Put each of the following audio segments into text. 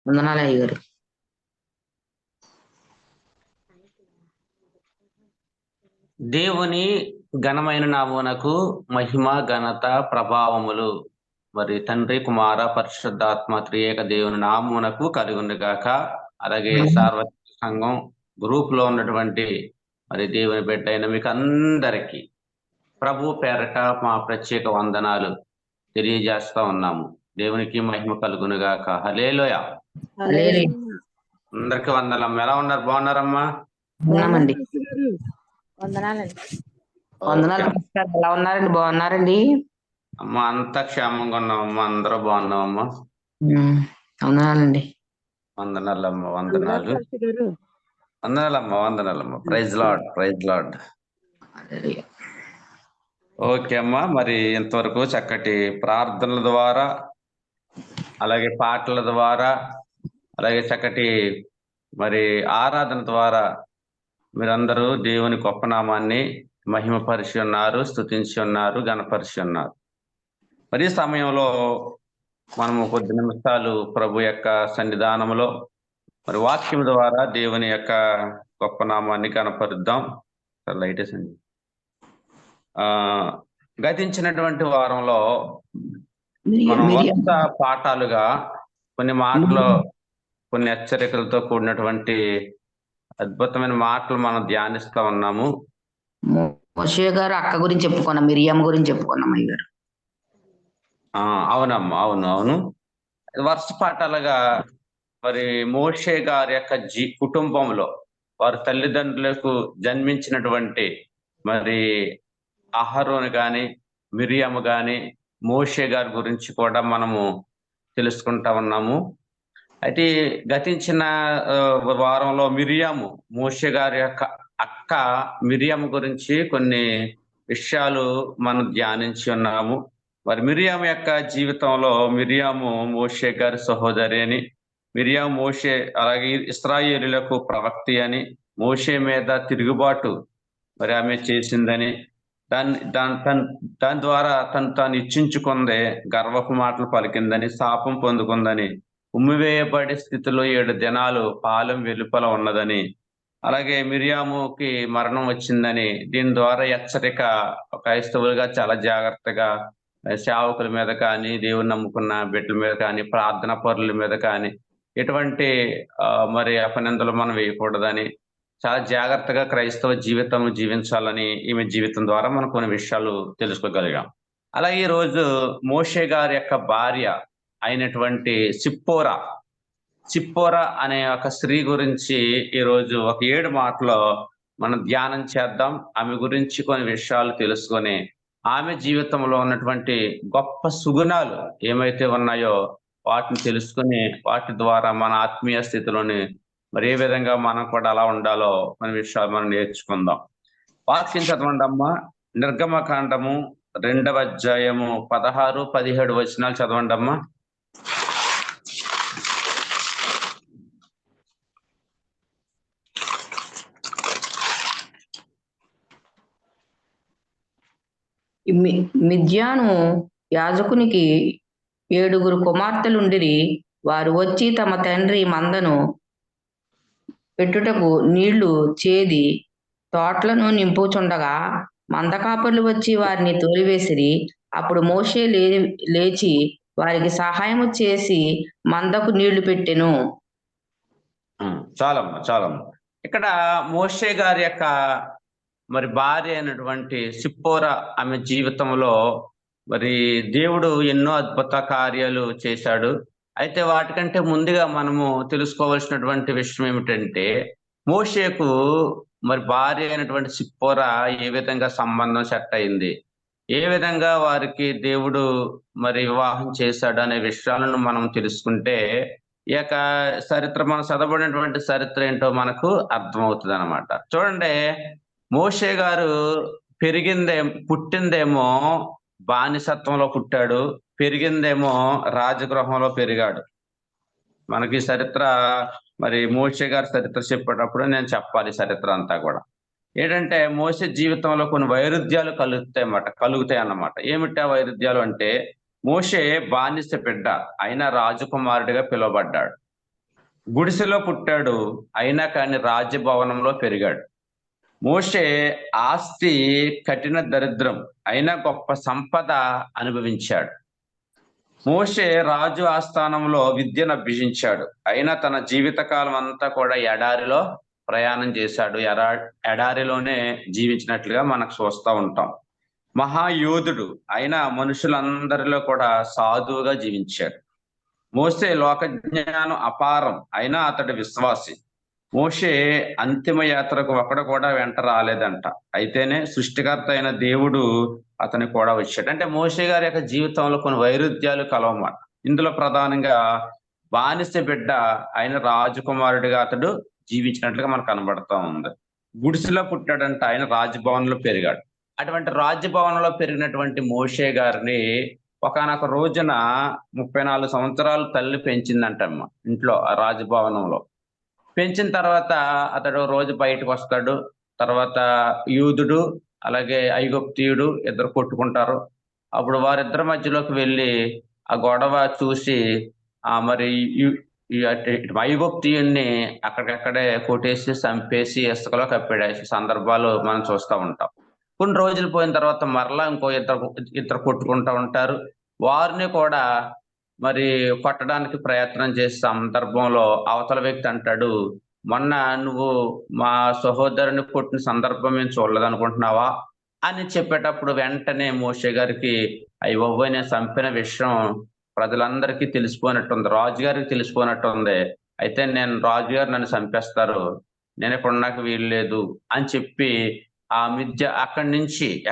వందనాలు అయ్యగారు. దేవుని ఘనమైన నామమునకు మహిమ ఘనత ప్రభావములు మరి తండ్రి కుమార పరిశుద్ధాత్మ త్రియేక దేవుని నామమునకు కలుగునుగాక. అలాగే సార్వత్రిక సంఘం గ్రూప్ లో ఉన్నటువంటి మరి దేవుని బిడ్డ అయిన మీకు అందరికీ ప్రభు పేరట మా ప్రత్యేక వందనాలు తెలియజేస్తా ఉన్నాము. దేవునికి మహిమ కలుగునుగాక. హల్లెలూయా. హల్లెలూయా. అందరికి వందనమ్మ. ఎలా ఉన్నారు? బాగున్నారమ్మా? ఉన్నామండి. వందనాలండి. వందనాలు ఓకే. పాస్టర్ గారు. ఎలా ఉన్నారండి? బాగున్నారండి? అమ్మ అంతా క్షేమంగా ఉన్నామమ్మా. అందరూ బాగున్నామమ్మా. వందనాలండి. వందనాలమ్మ. వందనాలు. వందనాలమ్మ. వందనాలమ్మ. Praise Lord. Praise Lord. Hallelujah. Okay అమ్మా. మరి ఇంతవరకు చక్కటి ప్రార్థనల ద్వారా, అలాగే పాటల ద్వారా, అలాగే చక్కటి మరి ఆరాధన ద్వారా మీరందరూ దేవుని గొప్ప నామాన్ని మహిమపరిచి ఉన్నారు, స్తుతించి ఉన్నారు, గణపరిచి ఉన్నారు. మరి ఈ సమయంలో మనము కొద్ది నిమిషాలు ప్రభు యొక్క సన్నిధానంలో మరి వాక్యం ద్వారా దేవుని యొక్క గొప్ప నామాన్ని కనపరుద్దాం. లైట్ వేసండి. గతించినటువంటి వారంలో మనం వరుస పాఠాలుగా కొన్ని మాటలు, కొన్ని హెచ్చరికలతో కూడినటువంటి అద్భుతమైన మాటలు మనం ధ్యానిస్తా ఉన్నాము. మోషే గారు అక్క గురించి చెప్పుకున్నాం, మిరియామ గురించి చెప్పుకున్నాం అయ్యారు. అవునమ్మా. అవును అవును. వరుస పాఠాలుగా మరి మోషే గారి యొక్క కుటుంబంలో వారి తల్లిదండ్రులకు జన్మించినటువంటి మరి అహరోను గాని, మిరియాము గాని, మోషే గారి గురించి కూడా మనము తెలుసుకుంటా ఉన్నాము. అయితే గతించిన వారంలో మిరియాము, మోషే గారి యొక్క అక్క మిరియాము గురించి కొన్ని విషయాలు మనం ధ్యానించి ఉన్నాము. మరి మిరియాము యొక్క జీవితంలో మిరియాము మోషే గారి సహోదరి అని, మిరియాము మోషే అలాగే ఇశ్రాయేలులకు ప్రవక్తి అని, మోషే మీద తిరుగుబాటు మరి ఆమె చేసిందని, దాని ద్వారా తాను ఇచ్చించుకుందే, గర్వపు మాటలు పలికిందని, శాపం పొందుకుందని, ఉమ్మివేయబడే స్థితిలో 7 దినాలు పాలెం వెలుపల ఉన్నదని, అలాగే మిరియాముకి మరణం వచ్చిందని, దీని ద్వారా హెచ్చరిక క్రైస్తవులుగా చాలా జాగ్రత్తగా సేవకుల మీద కానీ, దేవుని నమ్ముకున్న బిడ్డల మీద కానీ, ప్రార్థన పరుల మీద కానీ ఎటువంటి మరి అపనిందలు మనం వేయకూడదని, చాలా జాగ్రత్తగా క్రైస్తవ జీవితం జీవించాలని ఈమె జీవితం ద్వారా మనం కొన్ని విషయాలు తెలుసుకోగలిగాం. అలాగే ఈ రోజు మోషే గారి యొక్క భార్య అయినటువంటి సిప్పోరా అనే ఒక స్త్రీ గురించి ఈరోజు ఒక 7 మాటలో మనం ధ్యానం చేద్దాం. ఆమె గురించి కొన్ని విషయాలు తెలుసుకొని ఆమె జీవితంలో ఉన్నటువంటి గొప్ప సుగుణాలు ఏమైతే ఉన్నాయో వాటిని తెలుసుకుని వాటి ద్వారా మన ఆత్మీయ స్థితిలోని మరి ఏ విధంగా మనం కూడా అలా ఉండాలో కొన్ని విషయాలు మనం నేర్చుకుందాం. వాక్యం చదవండి అమ్మా. నిర్గమకాండము 2వ అధ్యాయము 16, 17 వచనాలు చదవండి అమ్మా. మిద్యాను యాజకునికి 7 కుమార్తెలుండిరి. వారు వచ్చి తమ తండ్రి మందను పెట్టుటకు నీళ్లు చేది తోటలను నింపుచుండగా మందకాపర్లు వచ్చి వారిని తోలివేసిరి. అప్పుడు మోషే లేచి వారికి సహాయము చేసి మందకు నీళ్లు పెట్టెను. చాలమ్మా. ఇక్కడ మోషే గారి యొక్క మరి భార్య అయినటువంటి సిప్పోరా ఆమె జీవితంలో మరి దేవుడు ఎన్నో అద్భుత కార్యాలు చేశాడు. అయితే వాటికంటే ముందుగా మనము తెలుసుకోవాల్సినటువంటి విషయం ఏమిటంటే, మోషేకు మరి భార్య అయినటువంటి సిప్పోరా ఏ విధంగా సంబంధం సెట్ అయింది, ఏ విధంగా వారికి దేవుడు మరి వివాహం చేశాడు అనే విషయాలను మనం తెలుసుకుంటే ఈ యొక్క చరిత్ర, మనం చదవబడినటువంటి చరిత్ర ఏంటో మనకు అర్థమవుతుంది అన్నమాట. చూడండి, మోషే గారు పుట్టిందేమో బానిసత్వంలో పుట్టాడు, పెరిగిందేమో రాజగృహంలో పెరిగాడు. మనకి చరిత్ర మరి మోషే గారి చరిత్ర చెప్పేటప్పుడు నేను చెప్పాలి చరిత్ర అంతా కూడా. ఏంటంటే మోషే జీవితంలో కొన్ని వైరుధ్యాలు కలుగుతాయి అన్నమాట. ఏమిటా వైరుధ్యాలు అంటే, మోషే బానిస బిడ్డ అయినా రాజకుమారుడిగా పిలువబడ్డాడు. గుడిసెలో పుట్టాడు, అయినా కానీ రాజభవనంలో పెరిగాడు. మోషే ఆస్తి కఠిన దరిద్రం, అయినా గొప్ప సంపద అనుభవించాడు. మోషే రాజు ఆస్థానంలో విద్యను అభ్యసించాడు, అయినా తన జీవితకాలం అంతా కూడా ఎడారిలో ప్రయాణం చేశాడు. ఎడారిలోనే జీవించినట్లుగా మనకు చూస్తూ ఉంటాం. మహాయోధుడు, అయినా మనుషులందరిలో కూడా సాధువుగా జీవించాడు. మోషే లోక జ్ఞానం అపారం, అయినా అతడు విశ్వాసి. మోషే అంతిమ యాత్రకు ఒకడు కూడా వెంట రాలేదంట, అయితేనే సృష్టికర్త అయిన దేవుడు అతని కూడా వచ్చాడు. అంటే మోషే గారి యొక్క జీవితంలో కొన్ని వైరుధ్యాలు కలవమాట. ఇందులో ప్రధానంగా బానిస బిడ్డ ఆయన రాజకుమారుడిగా అతడు జీవించినట్లుగా మనకు కనబడతా ఉంది. గుడిసెలో పుట్టాడంట, ఆయన రాజభవన్లో పెరిగాడు. అటువంటి రాజభవనంలో పెరిగినటువంటి మోషే గారిని ఒకానొక రోజున 34 సంవత్సరాలు తల్లి పెంచిందంటమ్మ ఇంట్లో, ఆ రాజభవనంలో. పెంచిన తర్వాత అతడు రోజు బయటకు వస్తాడు. తర్వాత యూదుడు అలాగే ఐగుప్తీయుడు ఇద్దరు కొట్టుకుంటారు. అప్పుడు వారిద్దరి మధ్యలోకి వెళ్ళి ఆ గొడవ చూసి మరి ఐగుప్తీయుణ్ణి అక్కడికక్కడే కొట్టేసి చంపేసి ఇసుకలో కప్పెడేసే సందర్భాలు మనం చూస్తూ ఉంటాం. కొన్ని రోజులు పోయిన తర్వాత మరలా ఇంకో ఇద్దరు కొట్టుకుంటూ ఉంటారు. వారిని కూడా మరి కొట్టడానికి ప్రయత్నం చేసే సందర్భంలో అవతల వ్యక్తి అంటాడు, మొన్న నువ్వు మా సహోదరుని కొట్టిన సందర్భం మేము చూడలేదనుకుంటున్నావా అని చెప్పేటప్పుడు వెంటనే మోషే గారికి అయ్యో నేను చంపిన విషయం ప్రజలందరికీ తెలిసిపోయినట్టుంది, రాజుగారికి తెలిసిపోయినట్టుంది. అయితే రాజుగారు నన్ను చంపేస్తారు, నేను ఇప్పుడు నాకు వీలు లేదు అని చెప్పి ఆ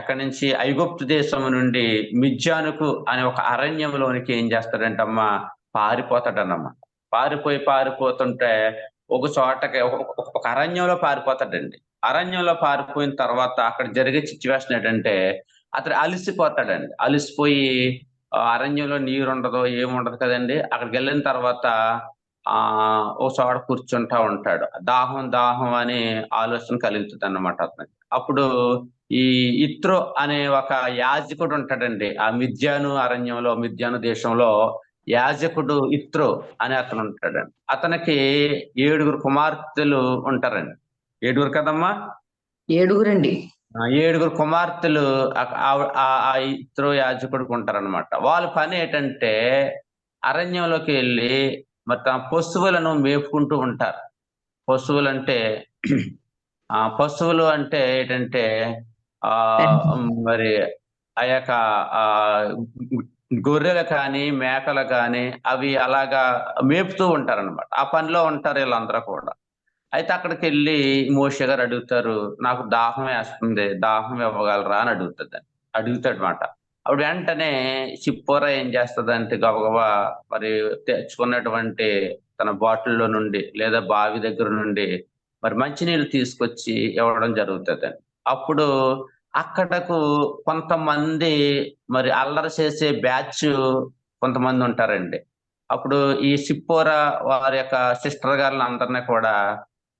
ఎక్కడి నుంచి ఐగుప్తు దేశం నుండి మిద్యానుకు అనే ఒక అరణ్యంలోనికి ఏం చేస్తాడంటమ్మా, పారిపోతాడన్నమ్మా. పారిపోతుంటే ఒక చోటకి ఒక అరణ్యంలో పారిపోతాడండి. అరణ్యంలో పారిపోయిన తర్వాత అక్కడ జరిగే సిచ్యువేషన్ ఏంటంటే అతడు అలసిపోతాడండి. అలసిపోయి అరణ్యంలో నీరు ఉండదు, ఏముండదు కదండి. అక్కడికి వెళ్ళిన తర్వాత ఒక చోట కూర్చుంటా ఉంటాడు. దాహం అని ఆలోచన కలుగుతుంది అన్నమాట అతనికి. అప్పుడు ఈ ఇత్రో అనే ఒక యాజకుడు ఉంటాడండి. ఆ మిద్యాను దేశంలో యాజకుడు ఇత్రో అనే అతను ఉంటాడండి. అతనికి 7 కుమార్తెలు ఉంటారండి. 7 కదమ్మా? 7 7 కుమార్తెలు ఆ ఇత్రో యాజకుడికి ఉంటారనమాట. వాళ్ళ పని ఏంటంటే అరణ్యంలోకి వెళ్ళి మరి తమ పశువులను మేపుకుంటూ ఉంటారు. పశువులు అంటే ఏంటంటే మరి ఆ యొక్క గొర్రెలు కానీ మేకలు కానీ అవి అలాగా మేపుతూ ఉంటారనమాట. ఆ పనిలో ఉంటారు వీళ్ళందరూ కూడా. అయితే అక్కడికి వెళ్ళి మోషే గారు అడుగుతారు, నాకు దాహం వేస్తుంది, దాహం ఇవ్వగలరా అని అడుగుతాడు మాట. అప్పుడు వెంటనే సిప్పోరా ఏం చేస్తుందంటే గబగబా మరి తెచ్చుకున్నటువంటి తన బాటిల్లో నుండి లేదా బావి దగ్గర నుండి మరి మంచినీళ్ళు తీసుకొచ్చి ఇవ్వడం జరుగుతుందండి. అప్పుడు అక్కడకు కొంతమంది మరి అల్లరి చేసే బ్యాచ్ కొంతమంది ఉంటారండి. అప్పుడు ఈ సిప్పోరా వారి యొక్క సిస్టర్ గారులు అందరినీ కూడా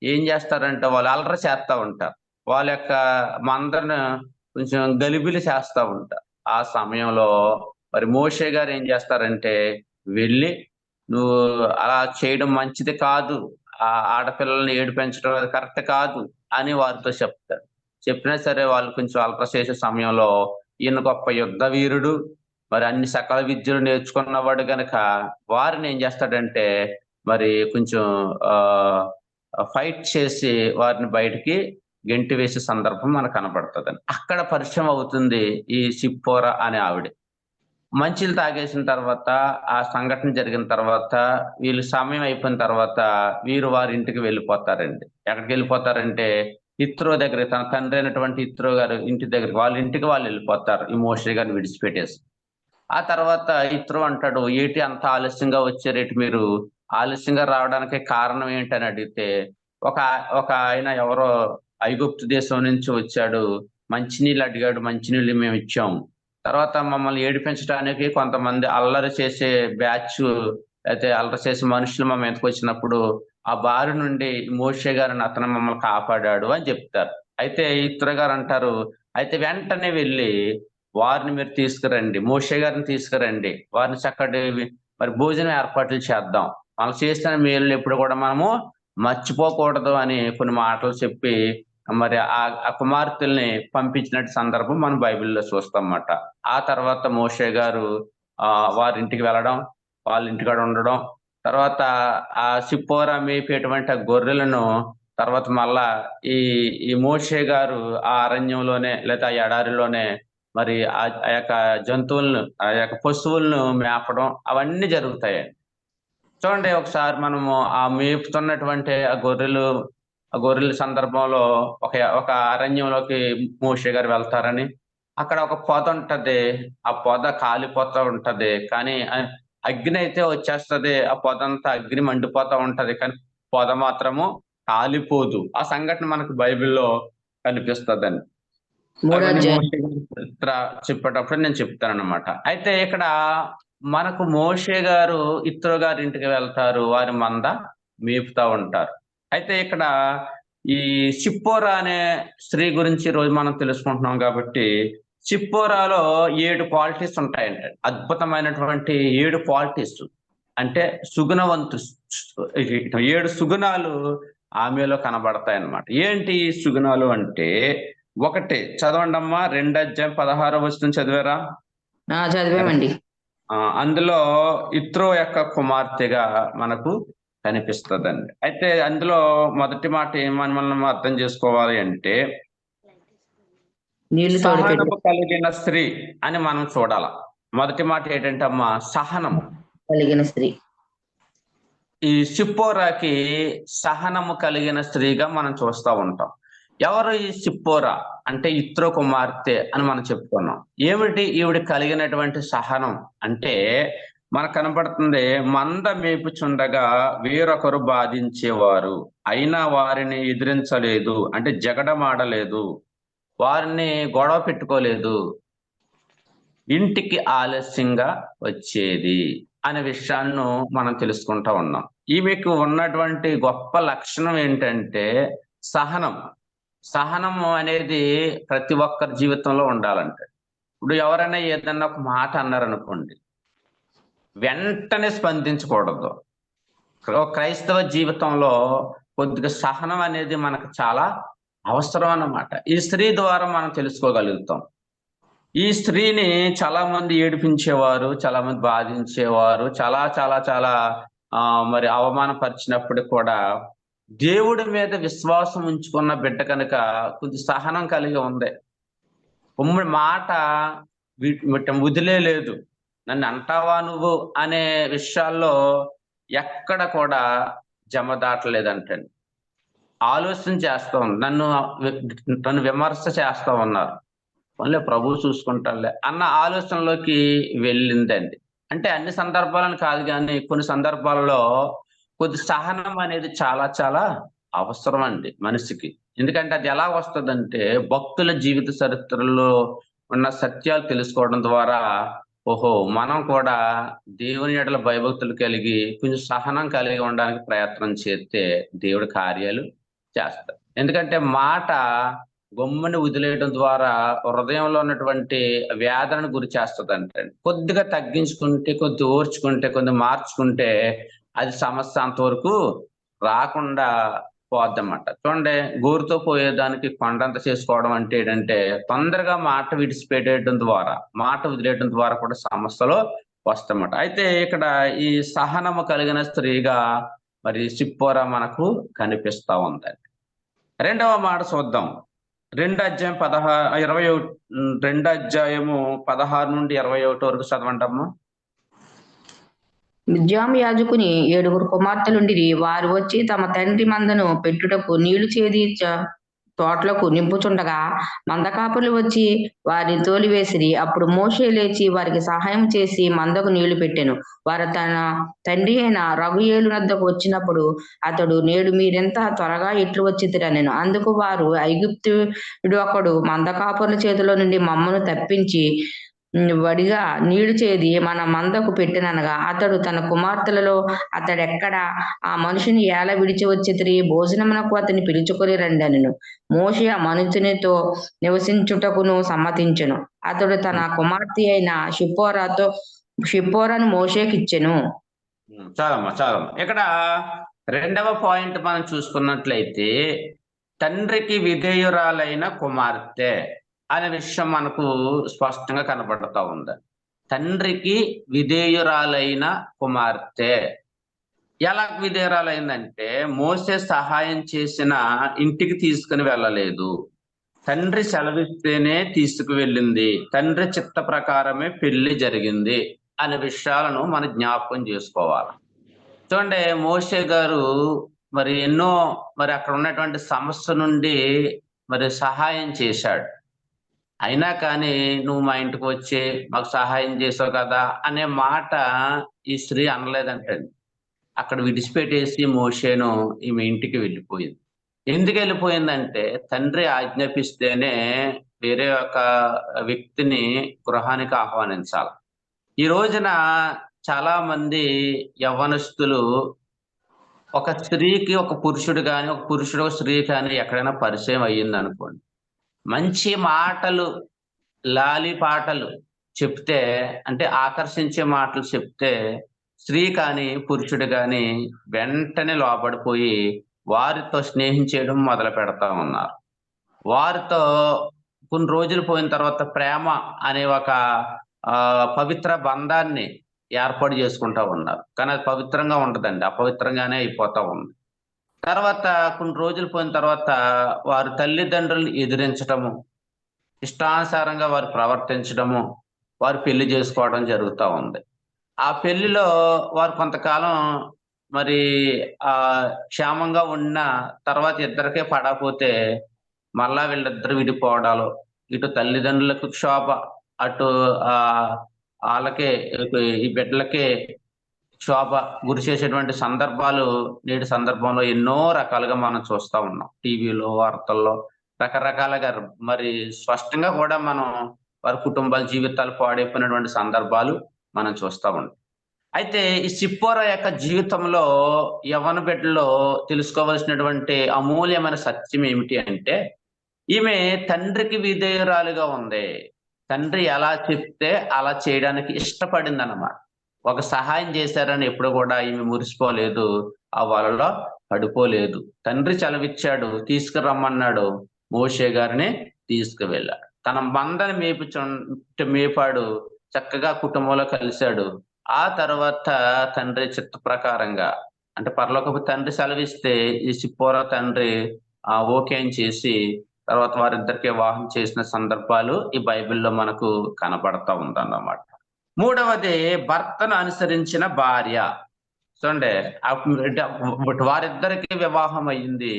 ఏం చేస్తారంటే వాళ్ళు అల్లరి చేస్తా ఉంటారు. వాళ్ళ యొక్క మందను కొంచెం గలిబిలి చేస్తా ఉంటారు. ఆ సమయంలో మరి మోషే గారు ఏం చేస్తారంటే వెళ్ళి, నువ్వు అలా చేయడం మంచిది కాదు, ఆ ఆడపిల్లల్ని ఏడిపించడం అది కరెక్ట్ కాదు అని వారితో చెప్తారు. చెప్పినా సరే వాళ్ళు కొంచెం అల్లరి చేసే సమయంలో ఈయన గొప్ప యుద్ధ వీరుడు, మరి అన్ని సకల విద్యలు నేర్చుకున్నవాడు గనక వారిని ఏం చేస్తాడంటే మరి కొంచెం ఫైట్ చేసి వారిని బయటికి గెంటి వేసే సందర్భం మనకు కనబడుతుందండి. అక్కడ పరిచయం అవుతుంది ఈ సిప్పోరా అనే ఆవిడ. మంచిలు తాగేసిన తర్వాత ఆ సంఘటన జరిగిన తర్వాత వీళ్ళు సమయం అయిపోయిన తర్వాత వీరు వారి ఇంటికి వెళ్ళిపోతారండి. ఎక్కడికి వెళ్ళిపోతారంటే ఇత్రో దగ్గర, తన తండ్రి అయినటువంటి ఇత్రో గారు ఇంటి దగ్గరికి, వాళ్ళ ఇంటికి వాళ్ళు వెళ్ళిపోతారు ఈ మోషే గారిని విడిచిపెట్టేసి. ఆ తర్వాత ఇత్రో అంటాడు, ఏంటి అంత ఆలస్యంగా వచ్చారేటి మీరు, ఆలస్యంగా రావడానికి కారణం ఏంటని అడిగితే ఒక ఆయన ఎవరో ఐగుప్తు దేశం నుంచి వచ్చాడు, మంచినీళ్ళు అడిగాడు, మంచినీళ్ళు మేము ఇచ్చాము. తర్వాత మమ్మల్ని ఏడిపించడానికి కొంతమంది అల్లరి చేసే బ్యాచ్ అయితే అల్లరి చేసే మనుషులు మా మీదకి వచ్చినప్పుడు ఆ బారి నుండి మోషే గారిని అతను మమ్మల్ని కాపాడాడు అని చెప్తారు. అయితే ఇత్రో గారు అంటారు, అయితే వెంటనే వెళ్ళి వారిని మీరు తీసుకురండి, మోషే గారిని తీసుకురండి, వారిని చక్కటి మరి భోజనం ఏర్పాట్లు చేద్దాం వాళ్ళు చేసిన మేలు ఎప్పుడు కూడా మనము మర్చిపోకూడదు అని కొన్ని మాటలు చెప్పి మరి ఆ కుమార్తెల్ని పంపించినట్టు సందర్భం మనం బైబిల్లో చూస్తాం అన్నమాట. ఆ తర్వాత మోషే గారు వారింటికి వెళ్ళడం, వాళ్ళ ఇంటికాడ ఉండడం, తర్వాత ఆ సిప్పోరా మేపేటువంటి ఆ గొర్రెలను తర్వాత మళ్ళా ఈ ఈ మోషే గారు ఆ అరణ్యంలోనే లేదా ఆ ఎడారిలోనే మరి ఆ యొక్క జంతువులను, ఆ యొక్క పశువులను మేపడం అవన్నీ జరుగుతాయండి. చూడండి ఒకసారి మనము ఆ మేపుతున్నటువంటి ఆ గొర్రెల సందర్భంలో ఒక అరణ్యంలోకి మోషే గారు వెళ్తారని, అక్కడ ఒక పొద ఉంటది. ఆ పొద కాలిపోతా ఉంటది. కానీ అగ్ని అయితే వచ్చేస్తది. ఆ పొదంతా అగ్ని మండిపోతా ఉంటది. కానీ పొద మాత్రము కాలిపోదు. ఆ సంఘటన మనకు బైబిల్‌లో కనిపిస్తదండి. మూడో అవన్నీ అధ్యాయం. మోషే గారి చరిత్ర చెప్పేటప్పుడు నేను చెప్తానన్నమాట. అయితే ఇక్కడ మనకు మోషే గారు ఇత్రో గారి ఇంటికి వెళ్తారు. వారి మంద మేపుతా ఉంటారు. అయితే ఇక్కడ ఈ సిప్పోరా అనే స్త్రీ గురించి ఈరోజు మనం తెలుసుకుంటున్నాం కాబట్టి, సిప్పోరాలో 7 క్వాలిటీస్ ఉంటాయంట. అద్భుతమైనటువంటి 7 క్వాలిటీస్. అంటే సుగుణవంతు 7 సుగుణాలు ఆమెలో కనబడతాయన్నమాట. ఏంటి ఈ సుగుణాలు అంటే, ఒకటి చదవండమ్మా 2 అధ్యాయం 16వ వచనం చదివారా? చదివామండి. అందులో ఇత్రో యొక్క కుమార్తెగా మనకు కనిపిస్తదండి. అయితే అందులో మొదటి మాట ఏమని మనం అర్థం చేసుకోవాలి అంటే, నీళ్లు సహనము తోడిపెట్టి కలిగిన స్త్రీ అని మనం చూడాల. మొదటి మాట ఏంటంటే అమ్మా సహనము. కలిగిన స్త్రీ. ఈ సిప్పోరాకి సహనము కలిగిన స్త్రీగా మనం చూస్తా ఉంటాం. ఎవరు ఈ సిప్పోరా అంటే ఇత్రో కుమార్తె అని మనం చెప్పుకున్నాం. ఏమిటి ఈవిడ కలిగినటువంటి సహనం అంటే మనకు కనబడుతుంది, మంద మేపుచుండగా వేరొకరు బాధించేవారు, అయినా వారిని ఎదిరించలేదు, అంటే జగడమాడలేదు, వారిని గొడవ పెట్టుకోలేదు, ఇంటికి ఆలస్యంగా వచ్చేది అనే విషయాన్ని మనం తెలుసుకుంటా ఉన్నాం. ఈమెకు ఉన్నటువంటి గొప్ప లక్షణం ఏంటంటే సహనం. సహనము అనేది ప్రతి ఒక్కరి జీవితంలో ఉండాలంటే, ఇప్పుడు ఎవరైనా ఏదన్నా ఒక మాట అన్నారనుకోండి, వెంటనే స్పందించకూడదు. క్రైస్తవ జీవితంలో కొద్దిగా సహనం అనేది మనకు చాలా అవసరం అన్నమాట. ఈ స్త్రీ ద్వారా మనం తెలుసుకోగలుగుతాం. ఈ స్త్రీని చాలా మంది ఏడిపించేవారు, చాలా మంది బాధించేవారు, చాలా చాలా చాలా మరి అవమానపరిచినప్పుడు కూడా దేవుడి మీద విశ్వాసం ఉంచుకున్న బిడ్డ కనుక కొద్ది సహనం కలిగి ఉంది. ఉమ్మడి మాట వదిలేదు. నన్ను అంటావా నువ్వు అనే విషయాల్లో ఎక్కడ కూడా జమ దాటలేదంటండి. ఆలోచన చేస్తా ఉంది. నన్ను విమర్శ చేస్తా ఉన్నారు, మళ్ళీ ప్రభువు చూసుకుంటాడులే అన్న ఆలోచనలోకి వెళ్ళిందండి. అంటే అన్ని సందర్భాలను కాదు, కానీ కొన్ని సందర్భాల్లో కొద్ది సహనం అనేది చాలా చాలా అవసరం అండి మనిషికి. ఎందుకంటే అది ఎలా వస్తుందంటే, భక్తుల జీవిత చరిత్రలో ఉన్న సత్యాలు తెలుసుకోవడం ద్వారా, ఓహో మనం కూడా దేవుని ఎడల భయభక్తులు కలిగి కొంచెం సహనం కలిగి ఉండడానికి ప్రయత్నం చేస్తే దేవుడి కార్యాలు చేస్తారు. ఎందుకంటే మాట గమ్ముని వదిలేయడం ద్వారా హృదయంలో ఉన్నటువంటి వ్యాధులను గురి చేస్తుందంటే, కొద్దిగా తగ్గించుకుంటే, కొద్ది ఓర్చుకుంటే, కొద్ది మార్చుకుంటే అది సమస్య అంతవరకు రాకుండా పోద్దన్నమాట. చూడండి, గోరుతో పోయేదానికి కొండంత చేసుకోవడం అంటే ఏంటంటే, తొందరగా మాట విడిచిపెట్టేయడం ద్వారా, మాట వదిలేయడం ద్వారా కూడా సమస్యలు వస్తాయన్నమాట. అయితే ఇక్కడ ఈ సహనము కలిగిన స్త్రీగా మరి సిప్పోరా మనకు కనిపిస్తా ఉందండి. రెండవ మాట చూద్దాం. 2 అధ్యాయం 16 నుండి 21 వరకు చదవండమ్మా. మిద్యాము యాజకుని 7 కుమార్తెలుండిరి. వారు వచ్చి తమ తండ్రి మందను పెట్టుటకు నీళ్లు చేది తోటలకు నింపుచుండగా మందకాపులు వచ్చి వారిని తోలివేసిరి. అప్పుడు మోషే లేచి వారికి సహాయం చేసి మందకు నీళ్లు పెట్టెను. వారు తన తండ్రి అయిన రగుయేలు వద్దకు వచ్చినప్పుడు అతడు, నేడు మీరెంత త్వరగా ఎట్లు వచ్చితిరనెను. అందుకు వారు, ఐగుప్తుడు ఒకడు మందకాపుల చేతిలో నుండి మమ్మను తప్పించి వడిగా నీళ్లు చేది మన మందకు పెట్టెననగా, అతడు తన కుమార్తెలలో అతడెక్కడ, ఆ మనుషుని ఏల విడిచి వచ్చితిరి, భోజనమునకు అతని పిలుచుకొని రండి అనెను. మోషే ఆ మనుషునితో నివసించుటకును సమ్మతించెను. అతడు తన కుమార్తె అయిన షిప్పోరాను మోషేకిచ్చెను. చాలమ్మా. ఇక్కడ రెండవ పాయింట్ మనం చూసుకున్నట్లయితే తండ్రికి విధేయురాలైన కుమార్తె అనే విషయం మనకు స్పష్టంగా కనబడుతూ ఉంది. తండ్రికి విధేయురాలైన కుమార్తె ఎలా విధేయురాలైందంటే, మోసే సహాయం చేసిన ఇంటికి తీసుకుని వెళ్ళలేదు, తండ్రి సెలవిస్తేనే తీసుకువెళ్ళింది, తండ్రి చిత్త ప్రకారమే పెళ్లి జరిగింది అనే విషయాలను మనం జ్ఞాపకం చేసుకోవాలి. చూడండి, మోషే గారు మరి ఎన్నో మరి అక్కడ ఉన్నటువంటి సమస్య నుండి మరి సహాయం చేశాడు. అయినా కానీ నువ్వు మా ఇంటికి వచ్చి మాకు సహాయం చేసావు కదా అనే మాట ఈ స్త్రీ అనలేదంటండి. అక్కడ విడిచిపెట్టేసి మోషేను ఈమె ఇంటికి వెళ్ళిపోయింది. ఎందుకు వెళ్ళిపోయిందంటే, తండ్రి ఆజ్ఞాపిస్తేనే వేరే ఒక వ్యక్తిని గృహానికి ఆహ్వానించాలి. ఈ రోజున చాలా మంది యవ్వనస్తులు ఒక స్త్రీకి ఒక పురుషుడు కానీ, ఒక పురుషుడు ఒక స్త్రీ కానీ ఎక్కడైనా పరిచయం అయ్యింది అనుకోండి, మంచి మాటలు లాలి పాటలు చెప్తే, అంటే ఆకర్షించే మాటలు చెప్తే స్త్రీ కానీ పురుషుడు కానీ వెంటనే లోబడిపోయి వారితో స్నేహించేయడం మొదలు పెడతా ఉన్నారు. వారితో కొన్ని రోజులు పోయిన తర్వాత ప్రేమ అనే ఒక పవిత్ర బంధాన్ని ఏర్పాటు చేసుకుంటా ఉన్నారు. కానీ అది పవిత్రంగా ఉండదండి, అపవిత్రంగానే అయిపోతా ఉంది. తర్వాత కొన్ని రోజులు పోయిన తర్వాత వారి తల్లిదండ్రులను ఎదిరించడము, ఇష్టానుసారంగా వారు ప్రవర్తించడము, వారు పెళ్లి చేసుకోవడం జరుగుతూ ఉంది. ఆ పెళ్లిలో వారు కొంతకాలం మరి క్షేమంగా ఉన్న తర్వాత ఇద్దరికే పడకపోతే మళ్ళా వీళ్ళిద్దరు విడిపోవడాలు, ఇటు తల్లిదండ్రులకు క్షోభ, అటు వాళ్ళకే ఈ బిడ్డలకే క్షోభ గురి చేసేటువంటి సందర్భాలు నేటి సందర్భంలో ఎన్నో రకాలుగా మనం చూస్తూ ఉన్నాం. టీవీలో, వార్తల్లో రకరకాలుగా మరి స్పష్టంగా కూడా మనం వారి కుటుంబాల జీవితాలు పాడైపోయినటువంటి సందర్భాలు మనం చూస్తూ ఉంటాం. అయితే ఈ సిప్పోరా యొక్క జీవితంలో యవ్వన బిడ్డలో తెలుసుకోవాల్సినటువంటి అమూల్యమైన సత్యం ఏమిటి అంటే, ఈమె తండ్రికి విధేయురాలుగా ఉంది. తండ్రి ఎలా చెప్తే అలా చేయడానికి ఇష్టపడింది అన్నమాట. ఒక సహాయం చేశారని ఎప్పుడు కూడా ఈమె మురిసిపోలేదు, ఆ వలలో పడిపోలేదు. తండ్రి సెలవిచ్చాడు, తీసుకురమ్మన్నాడు, మోషే గారిని తీసుకువెళ్ళాడు. తన మందని మేపాడు, చక్కగా కుటుంబంలో కలిశాడు. ఆ తర్వాత తండ్రి చిత్త ప్రకారంగా, అంటే పరలోకపు తండ్రి సెలవిస్తే ఈ సిప్పోరా తండ్రి ఓకే అని చేసి తర్వాత వారిద్దరికి వివాహం చేసిన సందర్భాలు ఈ బైబిల్లో మనకు కనబడతా ఉందన్నమాట. మూడవది భర్తను అనుసరించిన భార్య. చూడండి, వారిద్దరికి వివాహం అయ్యింది,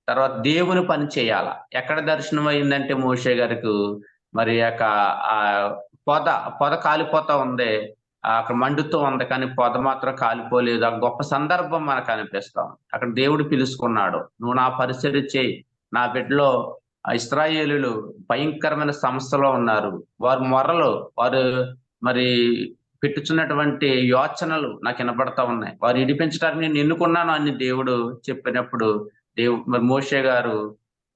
తర్వాత దేవుని పని చేయాల. ఎక్కడ దర్శనం అయిందంటే మోషే గారికి మరి పొద కాలిపోతా ఉంది, అక్కడ మండుతూ ఉంది, కానీ పొద మాత్రం కాలిపోలేదు. ఆ గొప్ప సందర్భం మనకు అనిపిస్తాం. అక్కడ దేవుడు పిలుచుకున్నాడు, నువ్వు నా పరిచర్య చేయి, నా బిడ్డలో ఇశ్రాయేలీయులు భయంకరమైన సమస్యలో ఉన్నారు, వారు మొరలు, వారు మరి పెట్టుచున్నటువంటి యోచనలు నాకు వినపడతా ఉన్నాయి, వారు ఇడిపించడానికి నేను ఎన్నుకున్నాను అని దేవుడు చెప్పినప్పుడు మరి మోషే గారు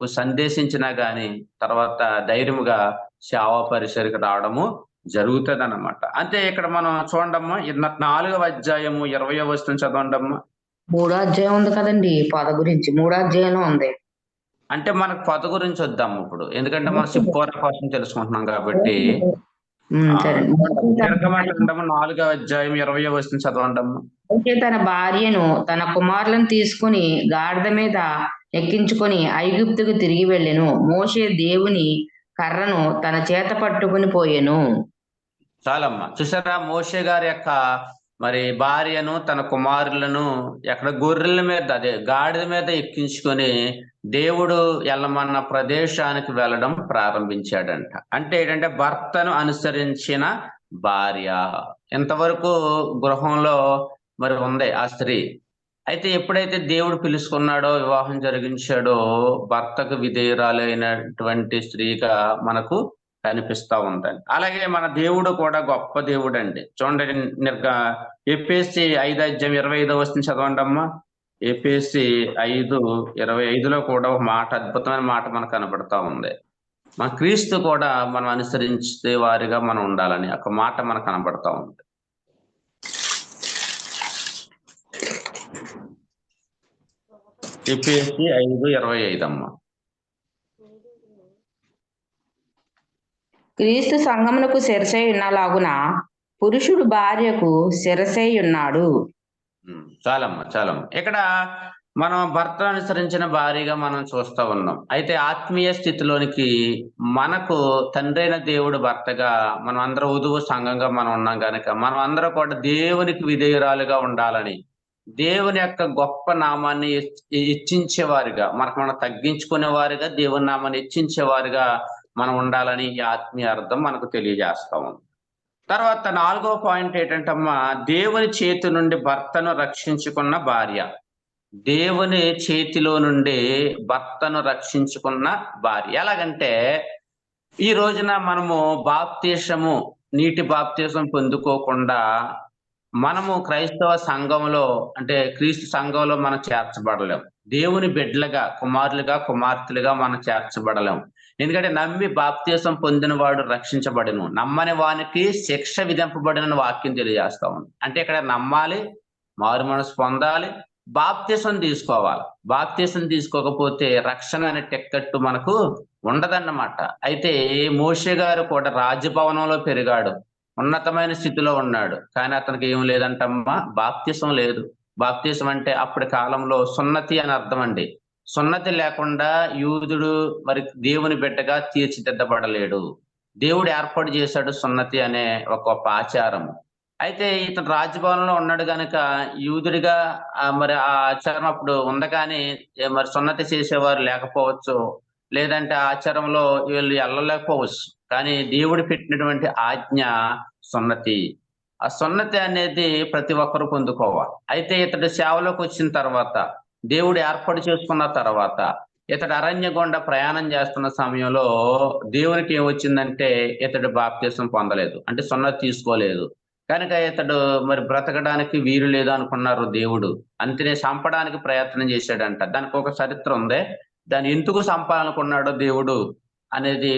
సందేశించినా గాని తర్వాత ధైర్యముగా సేవా పరిసరికి రావడము జరుగుతుంది అన్నమాట. అంటే ఇక్కడ మనం చూడమ్మా, 4వ అధ్యాయము 20వ వచనం చదవండమ్మా. 3వ అధ్యాయం ఉంది కదండి, పొద గురించి 3వ అధ్యాయంలో ఉంది. అంటే మనకు పొద గురించి వద్దాము ఇప్పుడు, ఎందుకంటే మనం సిప్పోరా కోసం తెలుసుకుంటున్నాం కాబట్టి. 4వ అధ్యాయం 20వ వచనం చదవండమ్మా. అయితే తన భార్యను తన కుమారులను తీసుకుని గాడిద మీద ఎక్కించుకొని ఐగుప్తుకు తిరిగి వెళ్ళెను. మోషే దేవుని కర్రను తన చేత పట్టుకుని పోయెను. చాలమ్మా, చూసారా, మోషే గారి యొక్క మరి భార్యను తన కుమారులను ఎక్కడ గొర్రెల మీద, అదే గాడిద మీద ఎక్కించుకొని దేవుడు వెళ్ళమన్న ప్రదేశానికి వెళ్ళడం ప్రారంభించాడంట. అంటే ఏంటంటే భర్తను అనుసరించిన భార్య. ఇంతవరకు గృహంలో మరి ఉంది ఆ స్త్రీ. అయితే ఎప్పుడైతే దేవుడు పిలుచుకున్నాడో, వివాహం జరిగించాడో, భర్తకు విధేయురాలైనటువంటి స్త్రీగా మనకు కనిపిస్తా ఉందండి. అలాగే మన దేవుడు కూడా గొప్ప దేవుడు అండి. చూడండి, ఎఫెసీ 5వ అధ్యాయం 25వ వచనం చదవండమ్మా. ఎఫెసీ 5:25లో కూడా ఒక మాట, అద్భుతమైన మాట మనకు కనబడతా ఉంది. మన క్రీస్తు కూడా మనం అనుసరించే వారిగా మనం ఉండాలని ఒక మాట మనకు కనబడతా ఉంది. ఎఫెసీ 5:25 అమ్మ. క్రీస్తు సంఘమునకు శిరసై ఉన్నలాగున పురుషుడు భార్యకు శిరసై ఉన్నాడు. చాలమ్మ. ఇక్కడ మనం భర్తను అనుసరించిన భార్యగా మనం చూస్తా ఉన్నాం. అయితే ఆత్మీయ స్థితిలోనికి మనకు తండ్రైన దేవుడు భర్తగా మనం అందరం వధువు సంఘంగా మనం ఉన్నాం కనుక మనం అందరం కూడా దేవునికి విధేయురాలుగా ఉండాలని, దేవుని యొక్క గొప్ప నామాన్ని హెచ్చించేవారుగా, మనం తగ్గించుకునేవారుగా, దేవుని నామాన్ని హెచ్చించేవారుగా మనం ఉండాలని ఈ ఆత్మీయ అర్థం మనకు తెలియజేస్తా ఉంది. తర్వాత 4వ పాయింట్ ఏంటంటమ్మా, దేవుని చేతి నుండి భర్తను రక్షించుకున్న భార్య. దేవుని చేతిలో నుండి భర్తను రక్షించుకున్న భార్య. ఎలాగంటే ఈ రోజున మనము బాప్తీసము, నీటి బాప్తీసం పొందుకోకుండా మనము క్రైస్తవ సంఘంలో అంటే క్రీస్తు సంఘంలో మనం చేర్చబడలేం. దేవుని బిడ్డలుగా, కుమారులుగా, కుమార్తెలుగా మనం చేర్చబడలేం. ఎందుకంటే నమ్మి బాప్తీసం పొందిన వాడు రక్షించబడును, నమ్మని వానికి శిక్ష విధింపబడిన వాక్యం తెలియజేస్తా ఉంది. అంటే ఇక్కడ నమ్మాలి, మారు మనసు పొందాలి, బాప్తీసం తీసుకోవాలి. బాప్తీసం తీసుకోకపోతే రక్షణ అనే టిక్కెట్టు మనకు ఉండదన్నమాట. అయితే మోషే గారు కూడా రాజభవనంలో పెరిగాడు, ఉన్నతమైన స్థితిలో ఉన్నాడు, కానీ అతనికి ఏం లేదంటమ్మా, బాప్తీసం లేదు. బాప్తీసం అంటే అప్పటి కాలంలో సున్నతి అని అర్థం అండి. సున్నతి లేకుండా యూదుడు మరి దేవుని బిడ్డగా తీర్చిదిద్దబడలేడు. దేవుడు ఏర్పాటు చేశాడు సున్నతి అనే ఒక గొప్ప ఆచారము. అయితే ఇతను రాజభవనంలో ఉన్నాడు కనుక యూదుడిగా మరి ఆ ఆచారం అప్పుడు ఉంది, కానీ మరి సున్నతి చేసేవారు లేకపోవచ్చు, లేదంటే ఆచారంలో వీళ్ళు వెళ్ళలేకపోవచ్చు. కానీ దేవుడు పెట్టినటువంటి ఆజ్ఞ సున్నతి. ఆ సున్నతి అనేది ప్రతి ఒక్కరు పొందుకోవాలి. అయితే ఇతడు సేవలోకి వచ్చిన తర్వాత, దేవుడు ఏర్పాటు చేసుకున్న తర్వాత, ఇతడు అరణ్య గుండా ప్రయాణం చేస్తున్న సమయంలో దేవునికి ఏమొచ్చిందంటే ఇతడు బాప్తీసం పొందలేదు, అంటే సున్నతి తీసుకోలేదు. కనుక ఇతడు మరి బ్రతకడానికి వీలు లేదు అనుకున్నారు దేవుడు. అంతనే చంపడానికి ప్రయత్నం చేశాడంట. దానికి ఒక చరిత్ర ఉంది. దాన్ని ఎందుకు చంపాలనుకున్నాడో దేవుడు అనేది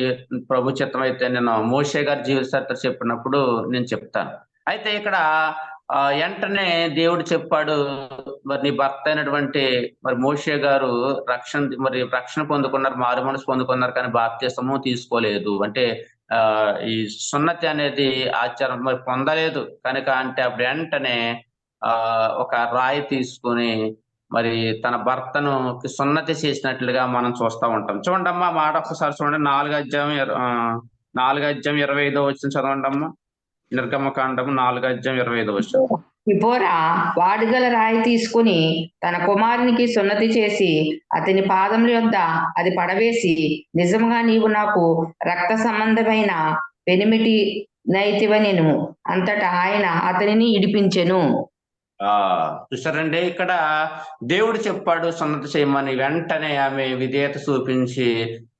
ప్రభు చిత్తం అయితే నేను మోషే గారి జీవిత చరిత్ర చెప్పినప్పుడు నేను చెప్తాను. అయితే ఇక్కడ వెంటనే దేవుడు చెప్పాడు, మరి నీ భర్త అయినటువంటి మరి మోషే గారు రక్షణ పొందుకున్నారు, మారు మనసు పొందుకున్నారు, కానీ బాప్తీసము తీసుకోలేదు. అంటే ఈ సున్నతి అనేది ఆచారం మరి పొందలేదు కనుక, అంటే అప్పుడు వెంటనే ఒక రాయి తీసుకుని మరి తన భర్తను సున్నతి చేసినట్లుగా మనం చూస్తూ ఉంటాం. చూడండి అమ్మా, మాట ఒకసారి చూడండి. 4:25 వచ్చిన చదవండి అమ్మా. నిర్గమకాండము 4:25. సిపోరా వాడుగల రాయి తీసుకుని తన కుమారునికి సున్నతి చేసి అతని పాదముల యొద్ద అది పడవేసి, నిజముగా నీవు నాకు రక్త సంబంధమైన పెనిమిటి నైతివనెను. అంతటా ఆయన అతనిని ఇడిపించెను. చూసారండి, ఇక్కడ దేవుడు చెప్పాడు సున్నతి చేయమని. వెంటనే ఆమె విధేయత చూపించి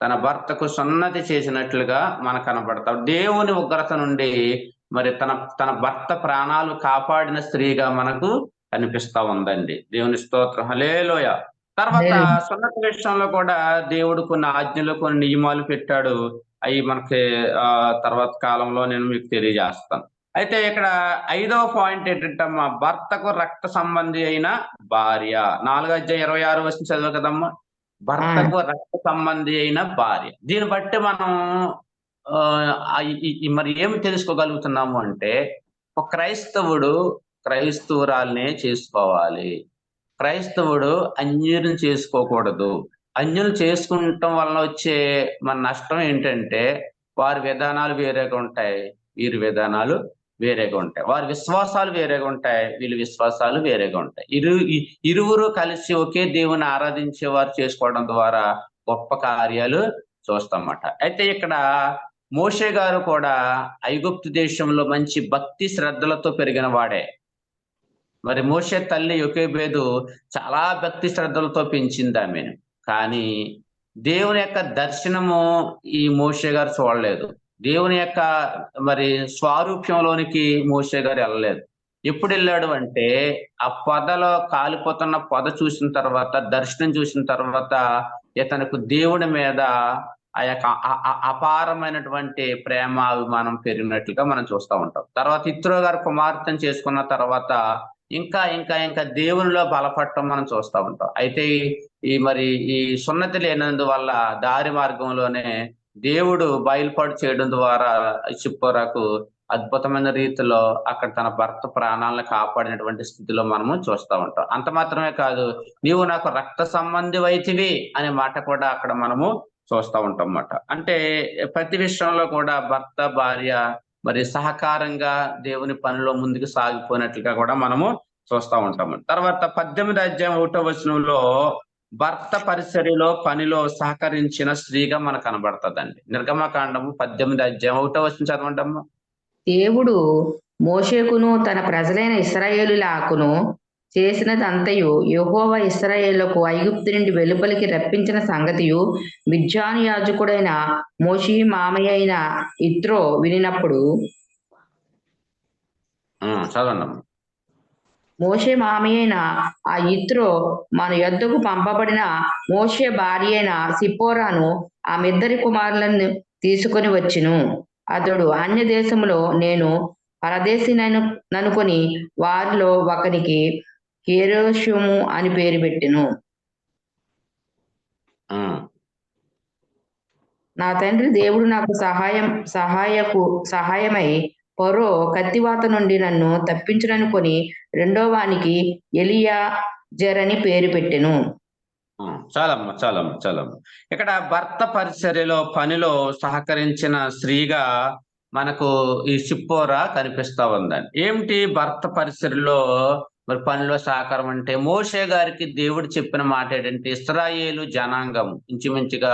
తన భర్తకు సున్నతి చేసినట్లుగా మనకు కనబడతాడు. దేవుని ఉగ్రత నుండి మరి తన భర్త ప్రాణాలు కాపాడిన స్త్రీగా మనకు కనిపిస్తా ఉందండి. దేవుని స్తోత్రం, హల్లెలూయా. తర్వాత సున్నతి విషయంలో కూడా దేవుడు కొన్ని ఆజ్ఞలు, కొన్ని నియమాలు పెట్టాడు. అవి మనకి తర్వాత కాలంలో నేను మీకు తెలియజేస్తాను. అయితే ఇక్కడ 5వ పాయింట్ ఏంటంటే మా భర్తకు రక్త సంబంధి అయిన భార్య. 4:26 చదివా కదమ్మా, భర్తకు రక్త సంబంధి అయిన భార్య. దీన్ని బట్టి మనం మరి ఏమి తెలుసుకోగలుగుతున్నాము అంటే, ఒక క్రైస్తవుడు క్రైస్తవురాల్నే చేసుకోవాలి. క్రైస్తవుడు అన్యులను చేసుకోకూడదు. అన్యులు చేసుకుంటాం వలన వచ్చే మన నష్టం ఏంటంటే, వారి విధానాలు వేరేగా ఉంటాయి, వీరి విధానాలు వేరేగా ఉంటాయి. వారి విశ్వాసాలు వేరేగా ఉంటాయి, వీళ్ళ విశ్వాసాలు వేరేగా ఉంటాయి. ఇరువురు కలిసి ఒకే దేవుని ఆరాధించే వారు చేసుకోవడం ద్వారా గొప్ప కార్యాలు చూస్తామట. అయితే ఇక్కడ మోషే గారు కూడా ఐగుప్తు దేశంలో మంచి భక్తి శ్రద్ధలతో పెరిగిన వాడే. మరి మోషే తల్లి యోకేబేదు చాలా భక్తి శ్రద్ధలతో పెంచింది ఆమెను. కానీ దేవుని యొక్క దర్శనము ఈ మోషే గారు చూడలేదు. దేవుని యొక్క మరి స్వారూప్యంలోనికి మోషే గారు వెళ్ళలేదు. ఎప్పుడు వెళ్ళాడు అంటే, ఆ పొదలో కాలిపోతున్న పొద చూసిన తర్వాత, దర్శనం చూసిన తర్వాత ఇతనికి దేవుని మీద ఆ యొక్క అపారమైనటువంటి ప్రేమ, అభిమానం పెరిగినట్లుగా మనం చూస్తూ ఉంటాం. తర్వాత ఇత్రో గారు కుమార్తెను చేసుకున్న తర్వాత ఇంకా ఇంకా ఇంకా దేవునిలో బలపడటం మనం చూస్తూ ఉంటాం. అయితే మరి ఈ సున్నతి లేనందువల్ల దారి మార్గంలోనే దేవుడు బయలుపాటు చేయడం ద్వారా సిప్పోరాకు అద్భుతమైన రీతిలో అక్కడ తన భర్త ప్రాణాలను కాపాడినటువంటి స్థితిలో మనము చూస్తూ ఉంటాం. అంత మాత్రమే కాదు, నీవు నాకు రక్త సంబంధివైతివి అనే మాట కూడా అక్కడ మనము చూస్తూ ఉంటాం అన్నమాట. అంటే ప్రతి విషయంలో కూడా భర్త భార్య మరి సహకారంగా దేవుని పనిలో ముందుకు సాగిపోయినట్లుగా కూడా మనము చూస్తూ ఉంటాము. తర్వాత 18 అధ్యాయం 1వ వచనంలో భర్త పరిచర్యలో పనిలో సహకరించిన స్త్రీగా మనకు కనబడుతుందండి. నిర్గమకాండము 18 అధ్యాయం 1వ వచనం చదవండమ్మా. దేవుడు మోషేకును తన ప్రజలైన ఇశ్రాయేలులాకును చేసినదంతయు యెహోవా ఇశ్రాయేలుకు ఐగుప్తు నుండి వెలుపలికి రప్పించిన సంగతియు మిద్యాను యాజకుడైన మోషే మామయ్య అయిన ఇత్రో వినినప్పుడు చదవండమ్మా. మోషే మామయ్య అయిన ఆ ఇత్రో మన యొద్దకు పంపబడిన మోషే భార్య అయిన సిప్పోరాను ఆమె కుమారులను తీసుకొని వచ్చును. అతడు అన్య దేశంలో నేను పరదేశిననుకొని వారిలో ఒకనికి హెరోషుము అని పేరు పెట్టెను. నా తండ్రి దేవుడు నాకు సహాయమై ఫరో కత్తివాత నుండి నన్ను తప్పించుననుకొని రెండో వానికి ఎలియాజర్ అని పేరు పెట్టెను. చాలమ్మా. ఇక్కడ భర్త పరిచర్యలో పనిలో సహకరించిన స్త్రీగా మనకు ఈ సిప్పోరా కనిపిస్తా ఉందండి. ఏమిటి భర్త పరిచర్యలో మరి పనిలో సహకారం అంటే, మోషే గారికి దేవుడు చెప్పిన మాట ఏంటంటే, ఇశ్రాయేలు జనాంగం ఇంచుమించుగా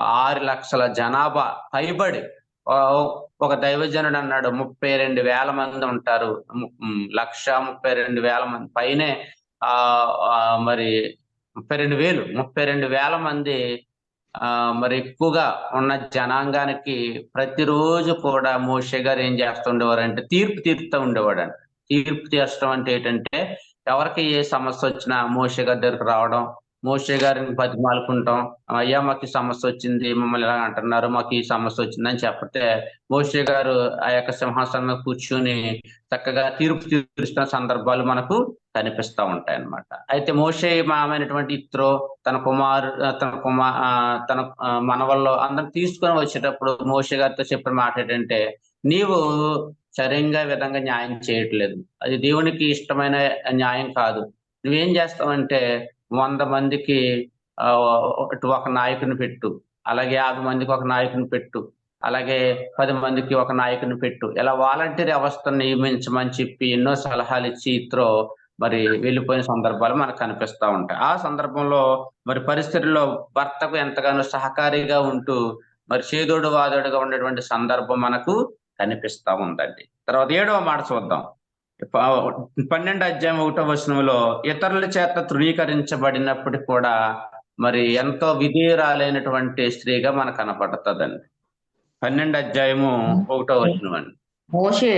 6 లక్షల జనాభా పైబడి, ఒక దైవజనుడు అన్నాడు 32,000 మంది ఉంటారు, 1,32,000 మంది పైనే మరి 32,000 మంది మరి ఎక్కువగా ఉన్న జనాంగానికి ప్రతిరోజు కూడా మోషే గారు ఏం చేస్తుండేవారంటే తీర్పు తీరుతూ ఉండేవాడండి. తీర్పు తీర్చడం అంటే ఏంటంటే, ఎవరికి ఏ సమస్య వచ్చినా మోషే గారి దగ్గరకు రావడం, మోషే గారిని బతిమాలుకుంటాం, అయ్యా మాకు ఈ సమస్య వచ్చింది, మమ్మల్ని ఎలా అంటున్నారు, మాకు ఈ సమస్య వచ్చిందని చెప్పతే మోషే గారు ఆ యొక్క సింహాసనం మీద కూర్చుని చక్కగా తీర్పు తీరుస్తున్న సందర్భాలు మనకు కనిపిస్తూ ఉంటాయి అన్నమాట. అయితే మోషే మామైనటువంటి ఇత్రో తన మనవల్లో అందరం తీసుకొని వచ్చేటప్పుడు మోషే గారితో చెప్పిన మాట ఏంటంటే, నీవు సరిగ్గా విధంగా న్యాయం చేయట్లేదు, అది దేవునికి ఇష్టమైన న్యాయం కాదు. నువ్వేం చేస్తావంటే 100 మందికి ఒక నాయకుని పెట్టు, అలాగే 50 మందికి ఒక నాయకుని పెట్టు, అలాగే 10 మందికి ఒక నాయకుని పెట్టు, ఇలా వాలంటీర్ వ్యవస్థను నియమించమని చెప్పి ఎన్నో సలహాలు ఇచ్చి ఇత్రో మరి వెళ్ళిపోయిన సందర్భాలు మనకు కనిపిస్తూ ఉంటాయి. ఆ సందర్భంలో మరి పరిస్థితుల్లో భర్తకు ఎంతగానో సహకారిగా ఉంటూ మరి చేదోడు వాదోడుగా ఉండేటువంటి సందర్భం మనకు కనిపిస్తా ఉందండి. తర్వాత 7వ మాట చూద్దాం. 12 అధ్యాయం 1వ వచనంలో ఇతరుల చేత తృణీకరించబడినప్పటికీ కూడా మరి ఎంతో విధేయురాలైనటువంటి స్త్రీగా మనకు కనపడుతుందండి. 12 అధ్యాయం 1వ వచనం అండి. మోషే